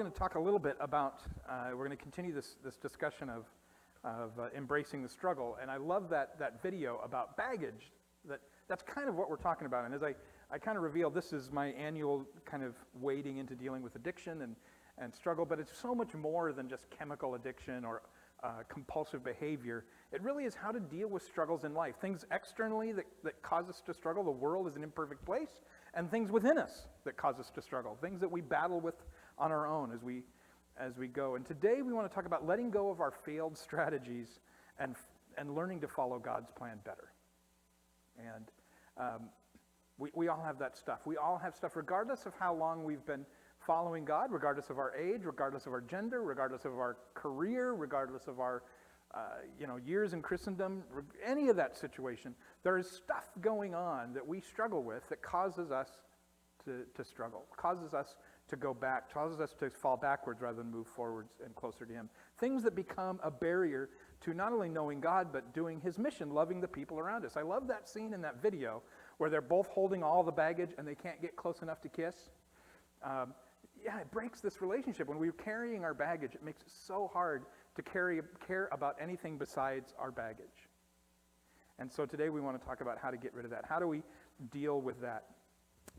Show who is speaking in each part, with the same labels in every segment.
Speaker 1: going to talk a little bit about, we're going to continue this discussion of embracing the struggle. And I love that video about baggage. That's kind of what we're talking about. And as I kind of revealed, this is my annual kind of wading into dealing with addiction and struggle, but it's so much more than just chemical addiction or compulsive behavior. It really is how to deal with struggles in life. Things externally that cause us to struggle. The world is an imperfect place. And things within us that cause us to struggle. Things that we battle with on our own as we go. And today we want to talk about letting go of our failed strategies and learning to follow God's plan better. And we all have that stuff. We all have stuff regardless of how long we've been following God, regardless of our age, regardless of our gender, regardless of our career, regardless of our years in Christendom, any of that situation. There is stuff going on that we struggle with that causes us to struggle, causes us to go back, causes us to fall backwards rather than move forwards and closer to Him. Things that become a barrier to not only knowing God, but doing His mission, loving the people around us. I love that scene in that video where they're both holding all the baggage and they can't get close enough to kiss. It breaks this relationship. When we're carrying our baggage, it makes it so hard to care about anything besides our baggage. And so today we want to talk about how to get rid of that. How do we deal with that?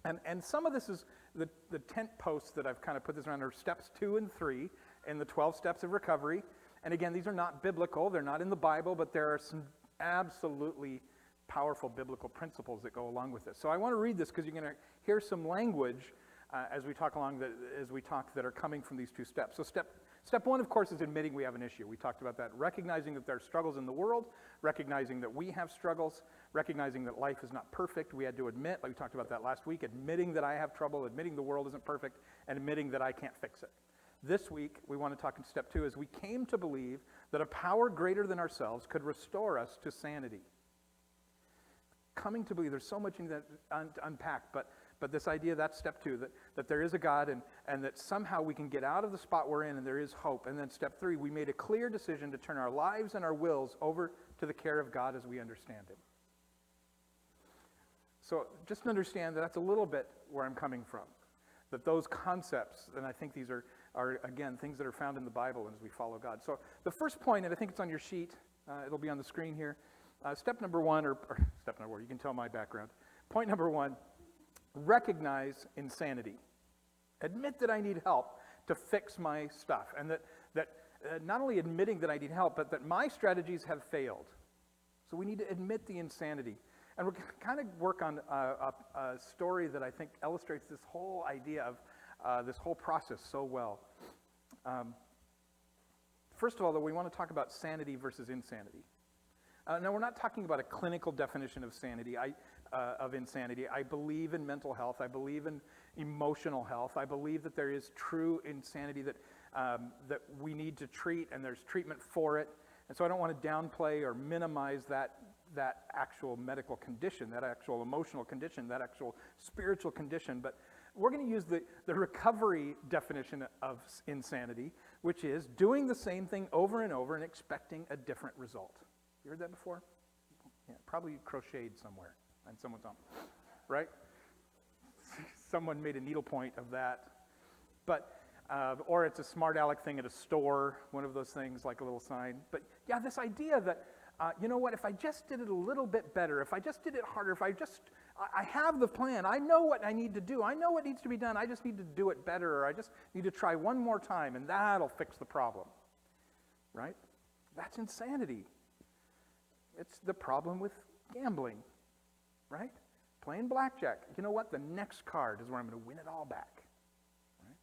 Speaker 1: And some of this is the tent posts that I've kind of put this around are steps 2 and 3 in the 12 steps of recovery. And again, these are not biblical. They're not in the Bible, but there are some absolutely powerful biblical principles that go along with this. So I want to read this because you're going to hear some language as we talk that are coming from these 2 steps. So Step 1, of course, is admitting we have an issue. We talked about that. Recognizing that there are struggles in the world, recognizing that we have struggles, recognizing that life is not perfect. We had to admit, like we talked about that last week, admitting that I have trouble, admitting the world isn't perfect, and admitting that I can't fix it. This week, we want to talk in Step 2 is we came to believe that a power greater than ourselves could restore us to sanity. Coming to believe, there's so much in that to unpack, but this idea, that's Step 2, that there is a God and that somehow we can get out of the spot we're in and there is hope. And then Step 3, we made a clear decision to turn our lives and our wills over to the care of God as we understand Him. So just understand that that's a little bit where I'm coming from. That those concepts, and I think these are again, things that are found in the Bible as we follow God. So the first point, and I think it's on your sheet, it'll be on the screen here. Step number 1, or step number 1, you can tell my background. Point number 1, recognize insanity. Admit that I need help to fix my stuff. And that not only admitting that I need help, but that my strategies have failed. So we need to admit the insanity. And we're going to kind of work on a story that I think illustrates this whole idea of this whole process so well. First of all, though, we want to talk about sanity versus insanity. Now, we're not talking about a clinical definition of sanity, of insanity. I believe in mental health. I believe in emotional health. I believe that there is true insanity that we need to treat, and there's treatment for it. And so I don't want to downplay or minimize that actual medical condition, that actual emotional condition, that actual spiritual condition. But we're going to use the recovery definition of insanity, which is doing the same thing over and over and expecting a different result. You heard that before? Yeah, probably crocheted somewhere on someone's arm, right? Someone made a needlepoint of that. But, or it's a smart aleck thing at a store, one of those things like a little sign. But yeah, this idea that, you know what, if I just did it a little bit better, if I just did it harder, I have the plan, I know what I need to do, I know what needs to be done, I just need to do it better, or I just need to try one more time, and that'll fix the problem, right? That's insanity. It's the problem with gambling, right? Playing blackjack. You know what? The next card is where I'm going to win it all back. Right?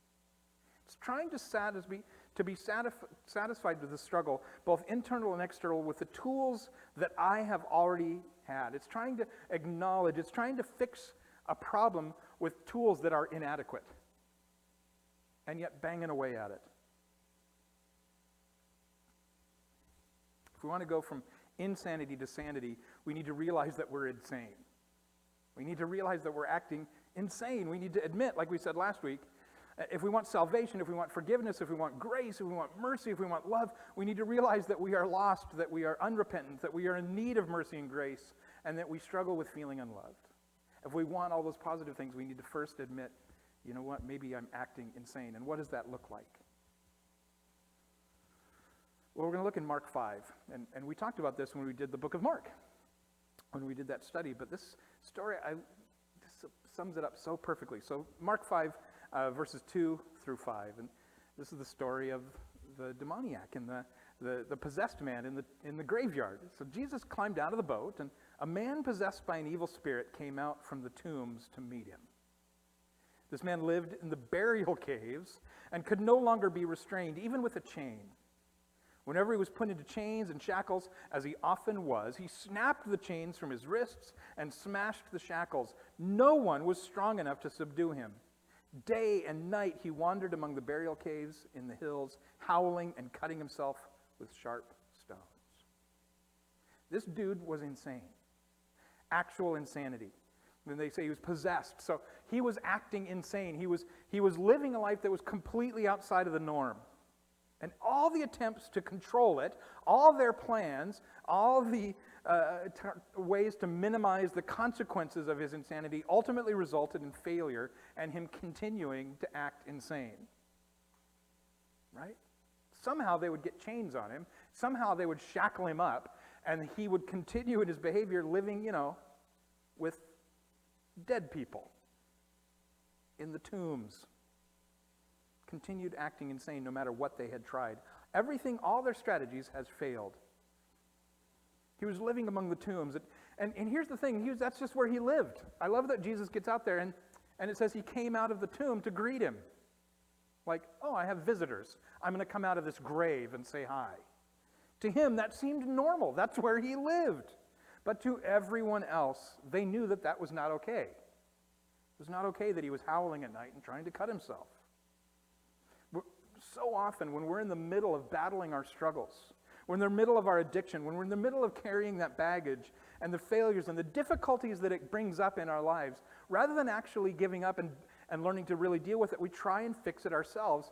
Speaker 1: It's trying to be satisfied with the struggle, both internal and external, with the tools that I have already had. It's trying to acknowledge, it's trying to fix a problem with tools that are inadequate, and yet banging away at it. If we want to go from insanity to sanity, we need to realize that we're insane. We need to realize that we're acting insane. We need to admit, like we said last week, if we want salvation, if we want forgiveness, if we want grace, if we want mercy, if we want love, we need to realize that we are lost, that we are unrepentant, that we are in need of mercy and grace, and that we struggle with feeling unloved. If we want all those positive things, we need to first admit you know what, maybe I'm acting insane. And what does that look like? Well, we're going to look in Mark 5. And we talked about this when we did the book of Mark, when we did that study. But this story, this sums it up so perfectly. So Mark 5, verses 2 through 5. And this is the story of the demoniac and the possessed man in the graveyard. So Jesus climbed out of the boat, and a man possessed by an evil spirit came out from the tombs to meet him. This man lived in the burial caves and could no longer be restrained, even with a chain. Whenever he was put into chains and shackles, as he often was, he snapped the chains from his wrists and smashed the shackles. No one was strong enough to subdue him. Day and night he wandered among the burial caves in the hills, howling and cutting himself with sharp stones. This dude was insane. Actual insanity. Then they say he was possessed. So he was acting insane. He was living a life that was completely outside of the norm. And all the attempts to control it, all their plans, all the ways to minimize the consequences of his insanity ultimately resulted in failure and him continuing to act insane. Right? Somehow they would get chains on him. Somehow they would shackle him up. And he would continue in his behavior living, with dead people in the tombs. Continued acting insane no matter what they had tried. Everything, all their strategies has failed. He was living among the tombs. And here's the thing, that's just where he lived. I love that Jesus gets out there and it says he came out of the tomb to greet him. Like, oh, I have visitors. I'm going to come out of this grave and say hi. To him, that seemed normal. That's where he lived. But to everyone else, they knew that that was not okay. It was not okay that he was howling at night and trying to cut himself. So often, when we're in the middle of battling our struggles, we're in the middle of our addiction, when we're in the middle of carrying that baggage and the failures and the difficulties that it brings up in our lives, rather than actually giving up and learning to really deal with it, we try and fix it ourselves,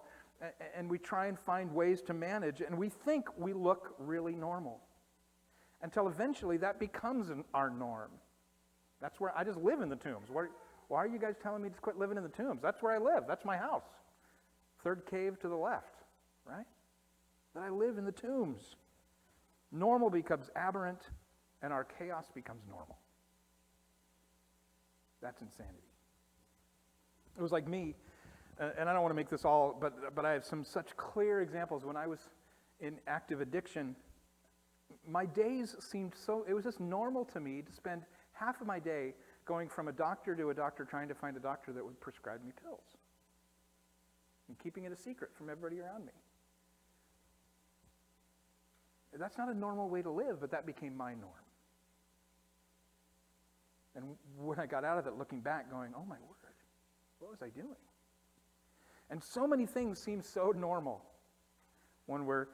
Speaker 1: and we try and find ways to manage, and we think we look really normal. Until eventually that becomes our norm. That's where I just live in the tombs. Why are you guys telling me to quit living in the tombs? That's where I live. That's my house. Third cave to the left, right? That I live in the tombs. Normal becomes aberrant, and our chaos becomes normal. That's insanity. It was like me, and I don't want to make this all, but I have some such clear examples. When I was in active addiction, my days seemed it was just normal to me to spend half of my day going from a doctor to a doctor trying to find a doctor that would prescribe me pills. And keeping it a secret from everybody around me. That's not a normal way to live, but that became my norm. And when I got out of it, looking back, going, oh my word, what was I doing? And so many things seem so normal when we're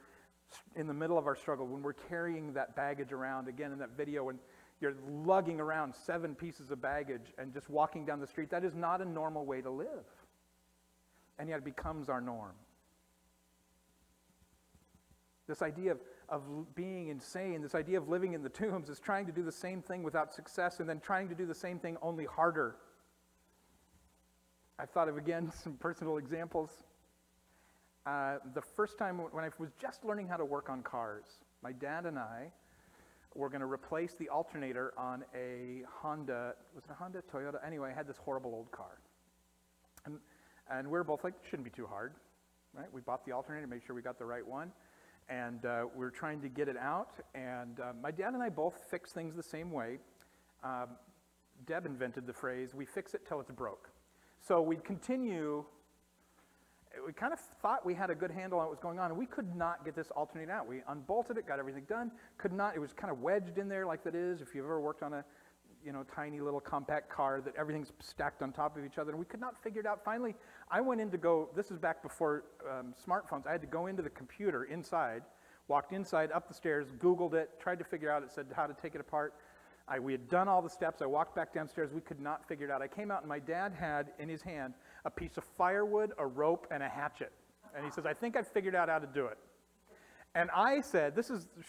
Speaker 1: in the middle of our struggle, when we're carrying that baggage around. Again, in that video, when you're lugging around 7 pieces of baggage and just walking down the street, that is not a normal way to live. And yet it becomes our norm. This idea of being insane, this idea of living in the tombs, is trying to do the same thing without success and then trying to do the same thing only harder. I've thought of, again, some personal examples. The first time when I was just learning how to work on cars, my dad and I were going to replace the alternator on a Honda, was it a Honda, Toyota? Anyway, I had this horrible old car. And we were both like, it shouldn't be too hard, right? We bought the alternator, made sure we got the right one, and we were trying to get it out. And my dad and I both fix things the same way. Deb invented the phrase, we fix it till it's broke. So we'd continue, we kind of thought we had a good handle on what was going on, and we could not get this alternator out. We unbolted it, got everything done, could not, it was kind of wedged in there like that is, if you've ever worked on a tiny little compact car that everything's stacked on top of each other, and we could not figure it out. Finally, I went in to go, this is back before smartphones, I had to go into the computer inside, walked inside, up the stairs, Googled it, tried to figure out, it said how to take it apart. We had done all the steps, I walked back downstairs, we could not figure it out. I came out and my dad had in his hand a piece of firewood, a rope, and a hatchet. And he says, I think I've figured out how to do it. And I said,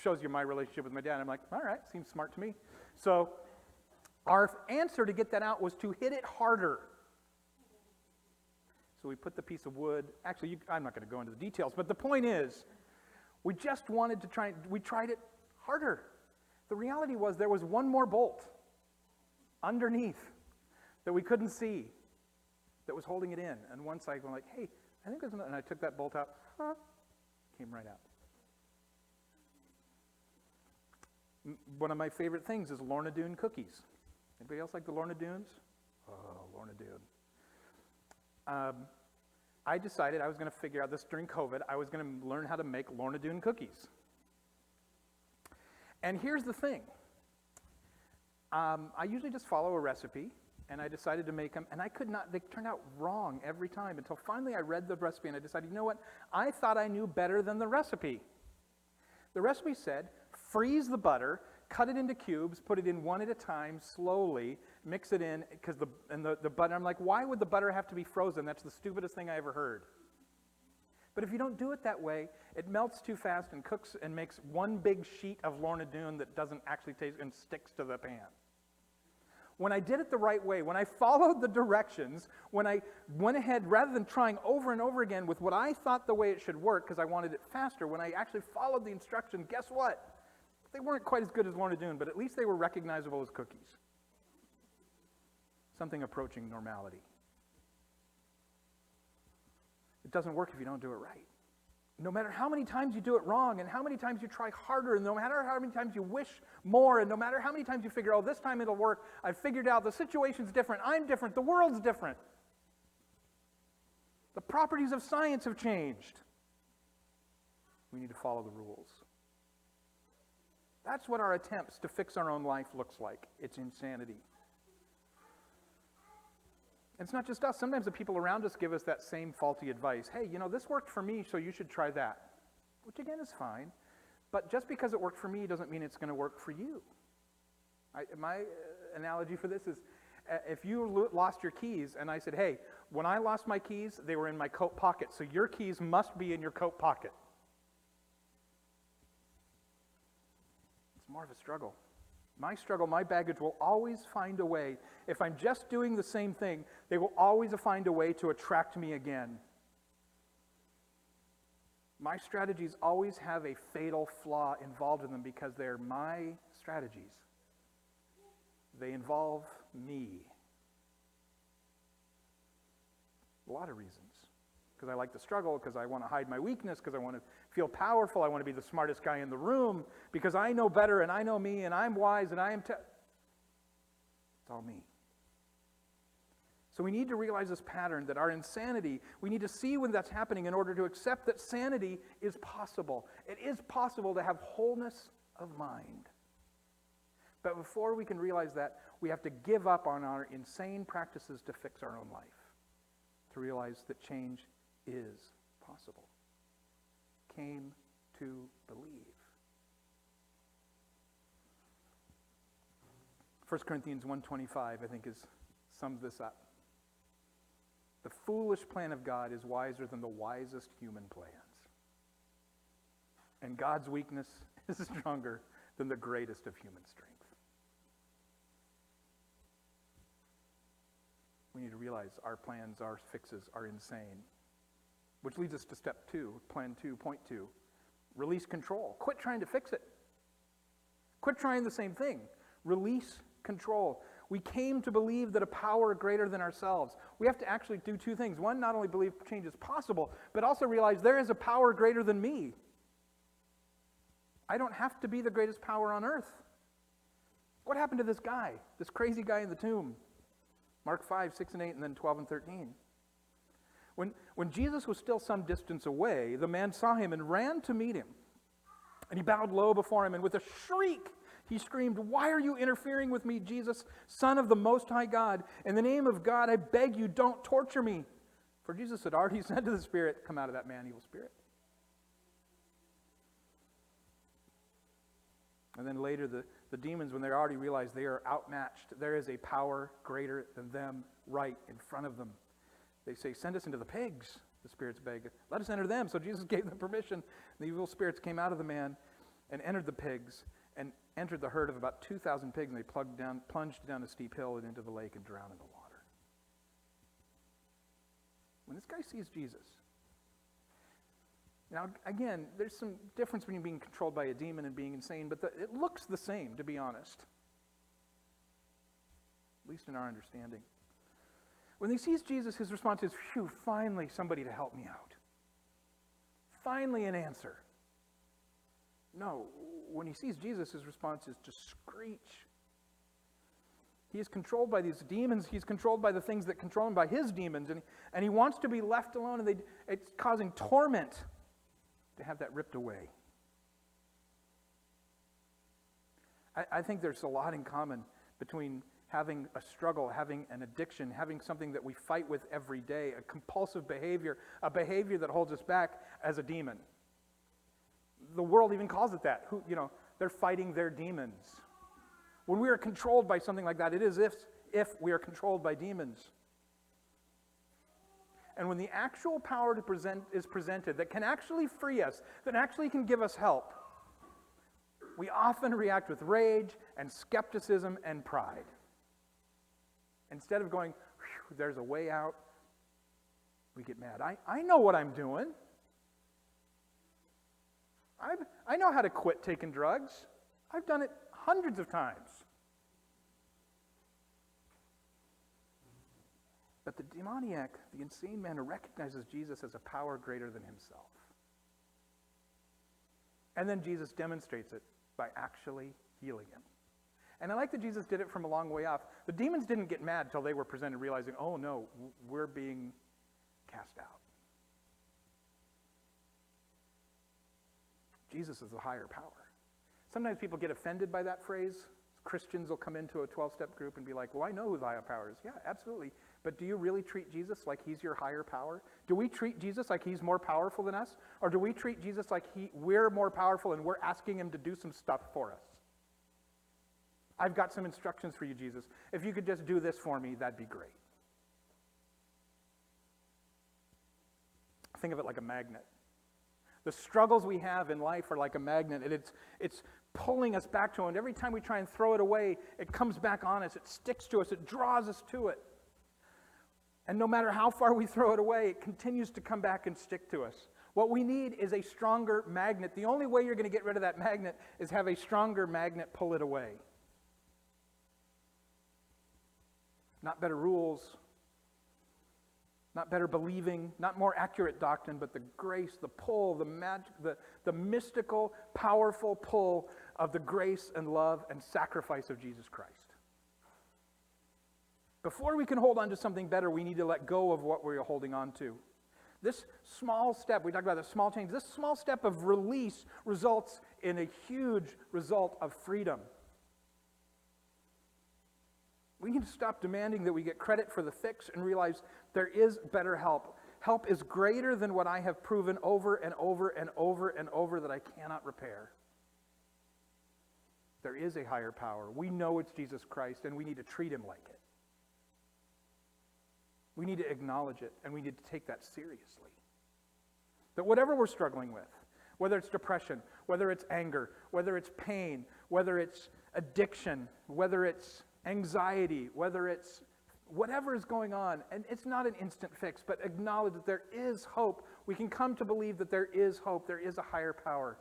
Speaker 1: shows you my relationship with my dad. I'm like, all right, seems smart to me. So our answer to get that out was to hit it harder. So we put the piece of wood, actually, I'm not going to go into the details, but the point is, we just wanted to we tried it harder. The reality was there was one more bolt underneath that we couldn't see that was holding it in. And once I went like, hey, I think there's another, and I took that bolt out, came right out. One of my favorite things is Lorna Doone cookies. Anybody else like the Lorna Doones? Oh, Lorna Doone. I decided I was going to figure out this during COVID. I was going to learn how to make Lorna Doone cookies. And here's the thing. I usually just follow a recipe, and I decided to make them, and I could not, they turned out wrong every time until finally I read the recipe and I decided, you know what? I thought I knew better than the recipe. The recipe said, freeze the butter, cut it into cubes, put it in one at a time, slowly, mix it in, because the butter, I'm like, why would the butter have to be frozen? That's the stupidest thing I ever heard. But if you don't do it that way, it melts too fast and cooks and makes one big sheet of Lorna Doone that doesn't actually taste and sticks to the pan. When I did it the right way, when I followed the directions, when I went ahead, rather than trying over and over again with what I thought the way it should work, because I wanted it faster, when I actually followed the instruction, guess what? They weren't quite as good as Lorna Doone, but at least they were recognizable as cookies. Something approaching normality. It doesn't work if you don't do it right. No matter how many times you do it wrong, and how many times you try harder, and no matter how many times you wish more, and no matter how many times you figure, oh, this time it'll work, I've figured out the situation's different, I'm different, the world's different. The properties of science have changed. We need to follow the rules. That's what our attempts to fix our own life looks like. It's insanity. It's not just us. Sometimes the people around us give us that same faulty advice. Hey, you know, this worked for me, so you should try that. Which, again, is fine. But just because it worked for me doesn't mean it's going to work for you. My analogy for this is, if you lost your keys, and I said, hey, when I lost my keys, they were in my coat pocket, so your keys must be in your coat pocket. It's more of a struggle. My struggle, my baggage will always find a way. If I'm just doing the same thing, they will always find a way to attract me again. My strategies always have a fatal flaw involved in them because they're my strategies. They involve me. A lot of reasons. Because I like to struggle, because I want to hide my weakness, because I want to feel powerful, I want to be the smartest guy in the room, because I know better, and I know me, and I'm wise, and I am... It's all me. So we need to realize this pattern, that our insanity, we need to see when that's happening in order to accept that sanity is possible. It is possible to have wholeness of mind. But before we can realize that, we have to give up on our insane practices to fix our own life, to realize that change is possible. Came to believe. 1 Corinthians 1:25, I think, sums this up. The foolish plan of God is wiser than the wisest human plans. And God's weakness is stronger than the greatest of human strength. We need to realize our plans, our fixes are insane. Which leads us to step 2, plan 2, point 2. Release control. Quit trying to fix it. Quit trying the same thing. Release control. We came to believe that a power greater than ourselves. We have to actually do 2 things. One, not only believe change is possible, but also realize there is a power greater than me. I don't have to be the greatest power on earth. What happened to this guy, this crazy guy in the tomb? Mark 5, 6 and 8, and then 12 and 13. When Jesus was still some distance away, the man saw him and ran to meet him. And he bowed low before him, and with a shriek, he screamed, "Why are you interfering with me, Jesus, Son of the Most High God? In the name of God, I beg you, don't torture me." For Jesus had already said to the spirit, "Come out of that man, evil spirit." And then later, the demons, when they already realized they are outmatched, there is a power greater than them right in front of them. They say, "Send us into the pigs," the spirits beg. "Let us enter them." So Jesus gave them permission. The evil spirits came out of the man and entered the pigs and entered the herd of about 2,000 pigs, and they plunged down a steep hill and into the lake and drowned in the water. When this guy sees Jesus, now again, there's some difference between being controlled by a demon and being insane, but it looks the same, to be honest. At least in our understanding. When he sees Jesus, his response is, phew, finally somebody to help me out. Finally an answer. No, when he sees Jesus, his response is to screech. He is controlled by these demons. He's controlled by the things that control him, by his demons. And he wants to be left alone, and it's causing torment to have that ripped away. I think there's a lot in common between having a struggle, having an addiction, having something that we fight with every day, a compulsive behavior, a behavior that holds us back, as a demon. The world even calls it that. They're fighting their demons. When we are controlled by something like that, it is if we are controlled by demons. And when the actual power is presented that can actually free us, that actually can give us help, we often react with rage and skepticism and pride. Instead of going, there's a way out, we get mad. I know what I'm doing. I know how to quit taking drugs. I've done it hundreds of times. But the demoniac, the insane man, recognizes Jesus as a power greater than himself. And then Jesus demonstrates it by actually healing him. And I like that Jesus did it from a long way off. The demons didn't get mad until they were presented, realizing, oh no, we're being cast out. Jesus is the higher power. Sometimes people get offended by that phrase. Christians will come into a 12-step group and be like, well, I know who the higher power is. Yeah, absolutely. But do you really treat Jesus like he's your higher power? Do we treat Jesus like he's more powerful than us? Or do we treat Jesus like we're more powerful and we're asking him to do some stuff for us? I've got some instructions for you, Jesus. If you could just do this for me, that'd be great. Think of it like a magnet. The struggles we have in life are like a magnet, and it's pulling us back to it. And every time we try and throw it away, it comes back on us. It sticks to us. It draws us to it. And no matter how far we throw it away, it continues to come back and stick to us. What we need is a stronger magnet. The only way you're going to get rid of that magnet is have a stronger magnet pull it away. Not better rules, not better believing, not more accurate doctrine, but the grace, the pull, the magic, the mystical, powerful pull of the grace and love and sacrifice of Jesus Christ. Before we can hold on to something better, we need to let go of what we're holding on to. This small step, we talked about the small change, this small step of release results in a huge result of freedom. We need to stop demanding that we get credit for the fix and realize there is better help. Help is greater than what I have proven over and over and over and over that I cannot repair. There is a higher power. We know it's Jesus Christ, and we need to treat him like it. We need to acknowledge it, and we need to take that seriously. That whatever we're struggling with, whether it's depression, whether it's anger, whether it's pain, whether it's addiction, whether it's anxiety, whether it's whatever is going on, and it's not an instant fix, but acknowledge that there is hope. We can come to believe that there is hope. There is a higher power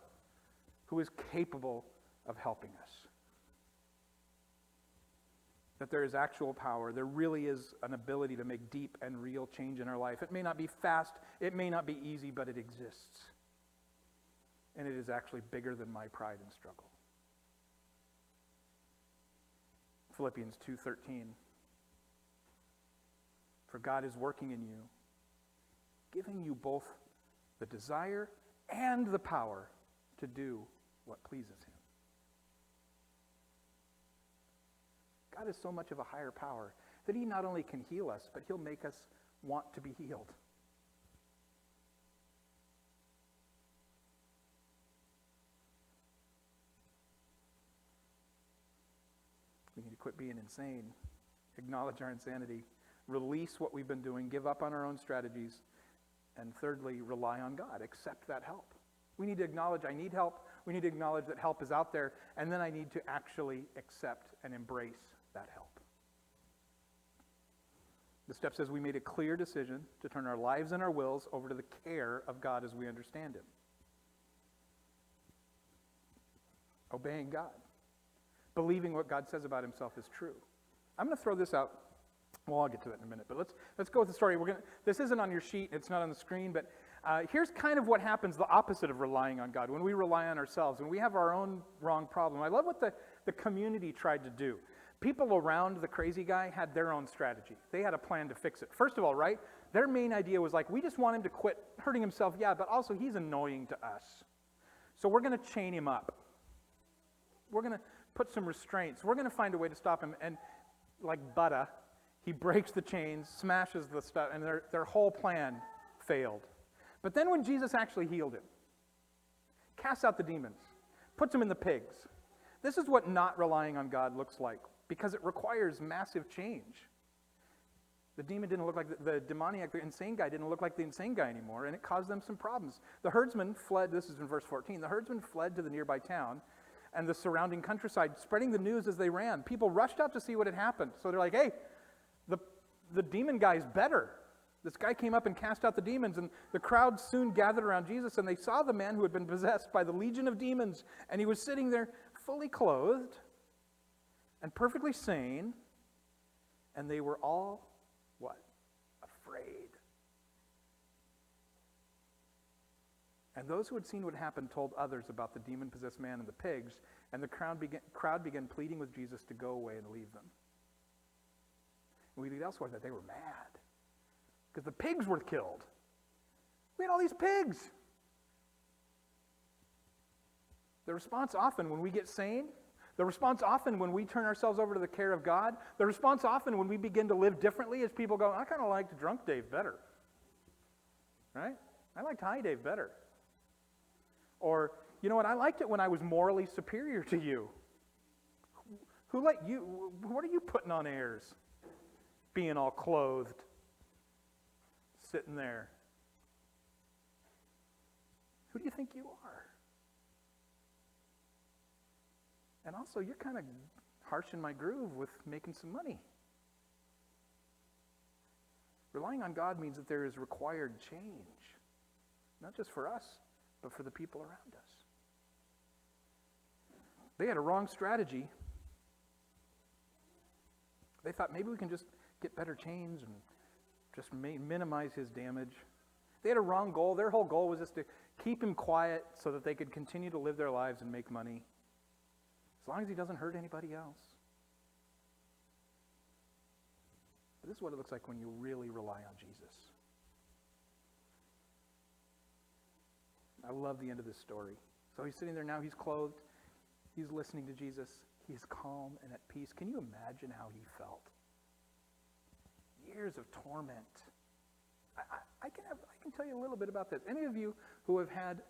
Speaker 1: who is capable of helping us. That there is actual power. There really is an ability to make deep and real change in our life. It may not be fast, it may not be easy, but it exists. And it is actually bigger than my pride and struggle. Philippians 2:13. For God is working in you, giving you both the desire and the power to do what pleases him. God is so much of a higher power that he not only can heal us, but he'll make us want to be healed. We need to quit being insane, acknowledge our insanity, release what we've been doing, give up on our own strategies, and thirdly, rely on God. Accept that help. We need to acknowledge I need help. We need to acknowledge that help is out there, and then I need to actually accept and embrace that help. The step says we made a clear decision to turn our lives and our wills over to the care of God as we understand Him. Obeying God. Believing what God says about Himself is true. I'm going to throw this out. Well, I'll get to that in a minute, but let's go with the story. This isn't on your sheet. It's not on the screen, but here's kind of what happens, the opposite of relying on God. When we rely on ourselves, when we have our own wrong problem. I love what the community tried to do. People around the crazy guy had their own strategy. They had a plan to fix it. First of all, right, their main idea was like, we just want him to quit hurting himself, yeah, but also he's annoying to us. So we're going to chain him up. We're going to put some restraints. We're going to find a way to stop him. And like Buddha, he breaks the chains, smashes the stuff, and their whole plan failed. But then when Jesus actually healed him, casts out the demons, puts him in the pigs, this is what not relying on God looks like, because it requires massive change. The demon didn't look like the demoniac, the insane guy didn't look like the insane guy anymore, and it caused them some problems. The herdsmen fled, this is in verse 14, the herdsmen fled to the nearby town and the surrounding countryside, spreading the news as they ran. People rushed out to see what had happened. So they're like, hey, the demon guy's better. This guy came up and cast out the demons, and the crowd soon gathered around Jesus, and they saw the man who had been possessed by the legion of demons, and he was sitting there fully clothed and perfectly sane, and they were all, what? Afraid. And those who had seen what happened told others about the demon-possessed man and the pigs, and the crowd began pleading with Jesus to go away and leave them. And we read elsewhere that they were mad because the pigs were killed. We had all these pigs. The response often when we get sane, the response often when we turn ourselves over to the care of God, the response often when we begin to live differently is people go, I kind of liked drunk Dave better. Right? I liked high Dave better. Or, you know what, I liked it when I was morally superior to you. Who let you, what are you putting on airs? Being all clothed, sitting there. Who do you think you are? And also, you're kind of harsh in my groove with making some money. Relying on God means that there is required change, not just for us, but for the people around us. They had a wrong strategy. They thought maybe we can just get better chains and just minimize his damage. They had a wrong goal. Their whole goal was just to keep him quiet so that they could continue to live their lives and make money. As long as he doesn't hurt anybody else. But this is what it looks like when you really rely on Jesus. I love the end of this story. So he's sitting there now, he's clothed, he's listening to Jesus, he's calm and at peace. Can you imagine how he felt? Years of torment. I can tell you a little bit about this. Any of you who have had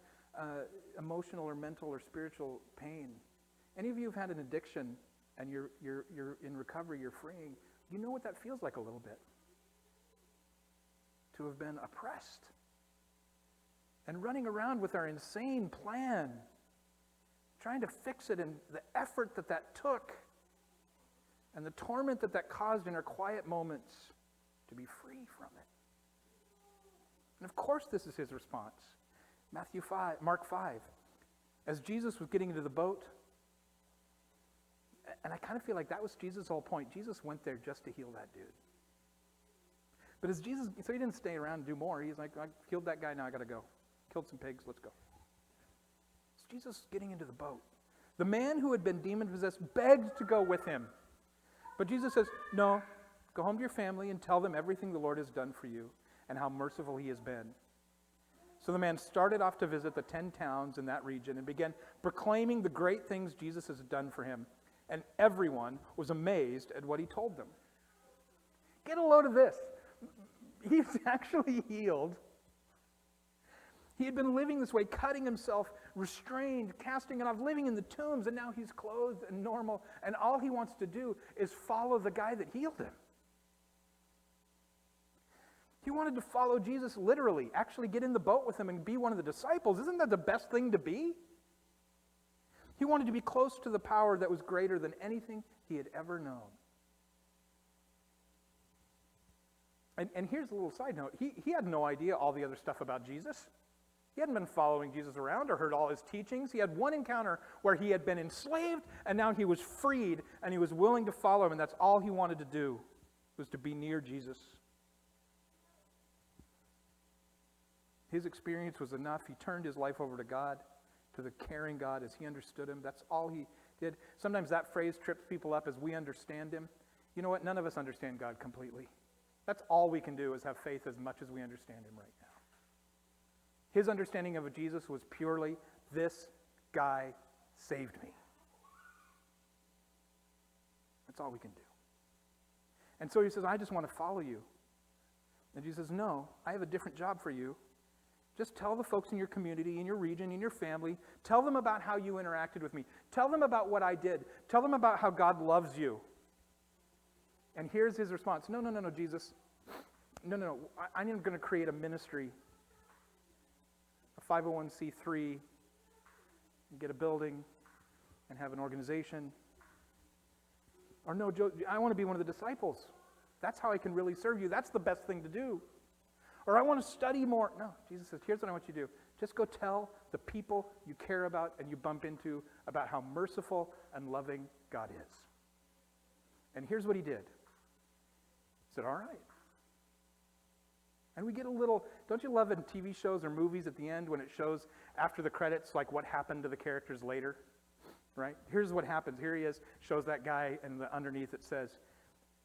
Speaker 1: emotional or mental or spiritual pain, any of you who've had an addiction and you're in recovery, you're freeing, you know what that feels like a little bit. To have been oppressed and running around with our insane plan, trying to fix it, and the effort that took and the torment that caused in our quiet moments to be free from it. And of course this is his response. Mark 5. As Jesus was getting into the boat, and I kind of feel like that was Jesus' whole point. Jesus went there just to heal that dude. But as Jesus, so he didn't stay around and do more. He's like, I killed that guy, now I got to go. Killed some pigs, let's go. It's Jesus getting into the boat. The man who had been demon-possessed begged to go with him. But Jesus says, no, go home to your family and tell them everything the Lord has done for you and how merciful he has been. So the man started off to visit the 10 towns in that region and began proclaiming the great things Jesus has done for him. And everyone was amazed at what he told them. Get a load of this. He's actually healed. He had been living this way, cutting himself, restrained, casting it off, living in the tombs, and now he's clothed and normal, and all he wants to do is follow the guy that healed him. He wanted to follow Jesus literally, actually get in the boat with him and be one of the disciples. Isn't that the best thing to be? He wanted to be close to the power that was greater than anything he had ever known. And here's a little side note. He had no idea all the other stuff about Jesus. He hadn't been following Jesus around or heard all his teachings. He had one encounter where he had been enslaved, and now he was freed, and he was willing to follow him, and that's all he wanted to do, was to be near Jesus. His experience was enough. He turned his life over to God, to the caring God as he understood him. That's all he did. Sometimes that phrase trips people up as we understand him. You know what? None of us understand God completely. That's all we can do is have faith as much as we understand him right now. His understanding of Jesus was purely, this guy saved me. That's all we can do. And so he says, I just want to follow you. And Jesus says, no, I have a different job for you. Just tell the folks in your community, in your region, in your family, tell them about how you interacted with me. Tell them about what I did. Tell them about how God loves you. And here's his response. No, Jesus. No. I'm going to create a ministry, a 501c3, and get a building and have an organization. Or no, Joe, I want to be one of the disciples. That's how I can really serve you. That's the best thing to do. Or I want to study more. No, Jesus says, here's what I want you to do. Just go tell the people you care about and you bump into about how merciful and loving God is. And here's what he did. He said, all right. And we get a little, don't you love in TV shows or movies at the end when it shows after the credits, like what happened to the characters later? Right? Here's what happens. Here he is, shows that guy, and underneath it says,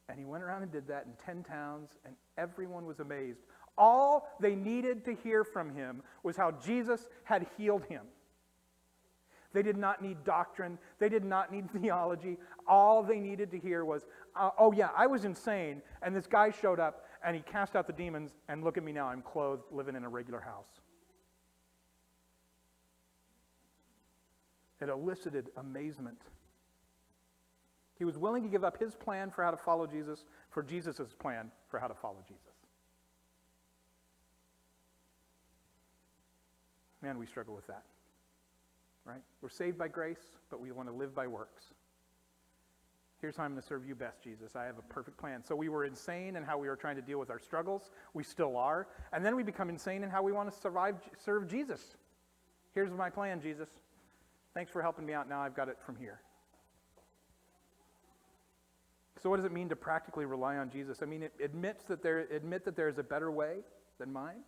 Speaker 1: and he went around and did that in 10 towns, and everyone was amazed. All they needed to hear from him was how Jesus had healed him. They did not need doctrine. They did not need theology. All they needed to hear was, oh yeah, I was insane, and this guy showed up, and he cast out the demons, and look at me now, I'm clothed, living in a regular house. It elicited amazement. He was willing to give up his plan for how to follow Jesus for Jesus' plan for how to follow Jesus. Man, we struggle with that, right? We're saved by grace, but we want to live by works. Here's how I'm going to serve you best, Jesus. I have a perfect plan. So we were insane in how we were trying to deal with our struggles. We still are. And then we become insane in how we want to serve Jesus. Here's my plan, Jesus. Thanks for helping me out. Now I've got it from here. So what does it mean to practically rely on Jesus? I mean, it admit that there is a better way than mine.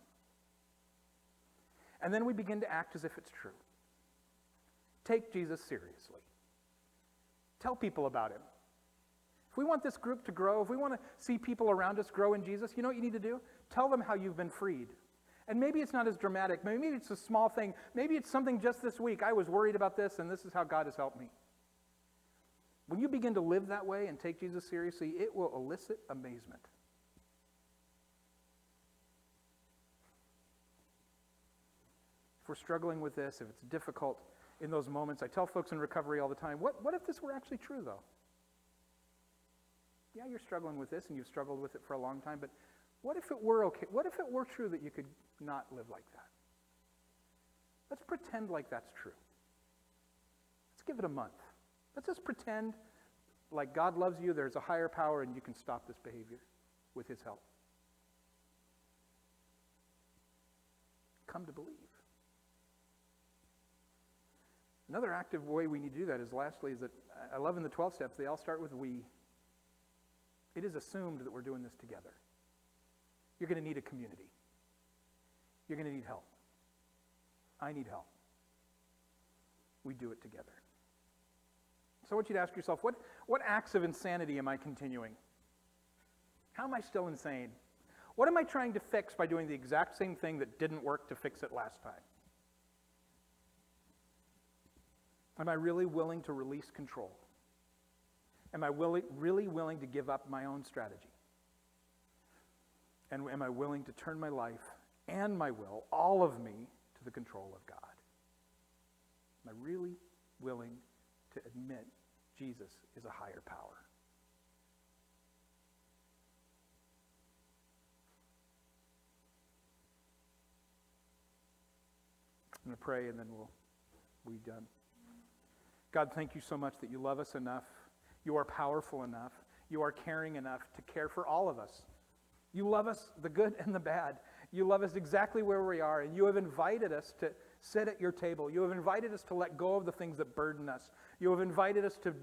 Speaker 1: And then we begin to act as if it's true. Take Jesus seriously. Tell people about him. If we want this group to grow, if we want to see people around us grow in Jesus, you know what you need to do? Tell them how you've been freed. And maybe it's not as dramatic. Maybe it's a small thing. Maybe it's something just this week. I was worried about this, and this is how God has helped me. When you begin to live that way and take Jesus seriously, it will elicit amazement. If we're struggling with this, if it's difficult in those moments, I tell folks in recovery all the time, what if this were actually true, though? Yeah, you're struggling with this, and you've struggled with it for a long time, but what if it were okay? What if it were true that you could not live like that? Let's pretend like that's true. Let's give it a month. Let's just pretend like God loves you, there's a higher power, and you can stop this behavior with his help. Come to believe. Another active way we need to do that is lastly is that I love in the 12 steps, they all start with we. It is assumed that we're doing this together. You're going to need a community. You're going to need help. I need help. We do it together. So I want you to ask yourself, what acts of insanity am I continuing? How am I still insane? What am I trying to fix by doing the exact same thing that didn't work to fix it last time? Am I really willing to release control? Am I really willing to give up my own strategy? And am I willing to turn my life and my will, all of me, to the control of God? Am I really willing to admit Jesus is a higher power? I'm going to pray and then we'll be done. God, thank you so much that you love us enough. You are powerful enough. You are caring enough to care for all of us. You love us, the good and the bad. You love us exactly where we are, and you have invited us to sit at your table. You have invited us to let go of the things that burden us. You have invited us to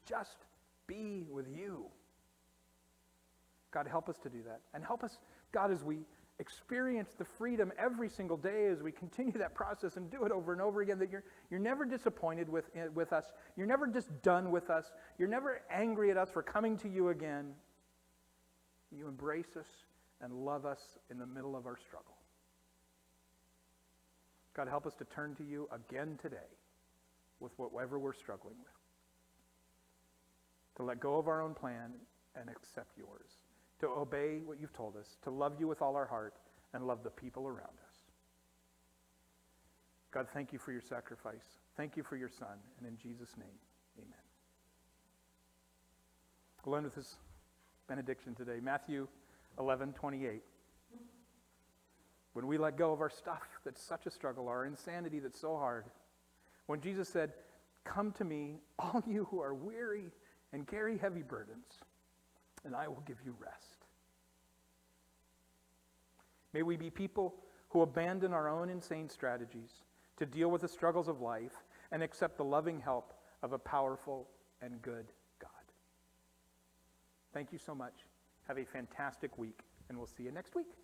Speaker 1: just be with you. God, help us to do that. And help us, God, as we experience the freedom every single day, as we continue that process and do it over and over again, that you're never disappointed with us. You're never just done with us. You're never angry at us for coming to you again. You embrace us and love us in the middle of our struggle. God, help us to turn to you again today with whatever we're struggling with. To let go of our own plan and accept yours. To obey what you've told us. To love you with all our heart and love the people around us. God, thank you for your sacrifice. Thank you for your Son. And in Jesus' name, amen. We'll end with this benediction today. Matthew 11:28. When we let go of our stuff that's such a struggle, our insanity that's so hard, when Jesus said, "Come to me, all you who are weary and carry heavy burdens, and I will give you rest." May we be people who abandon our own insane strategies to deal with the struggles of life and accept the loving help of a powerful and good God. Thank you so much. Have a fantastic week, and we'll see you next week.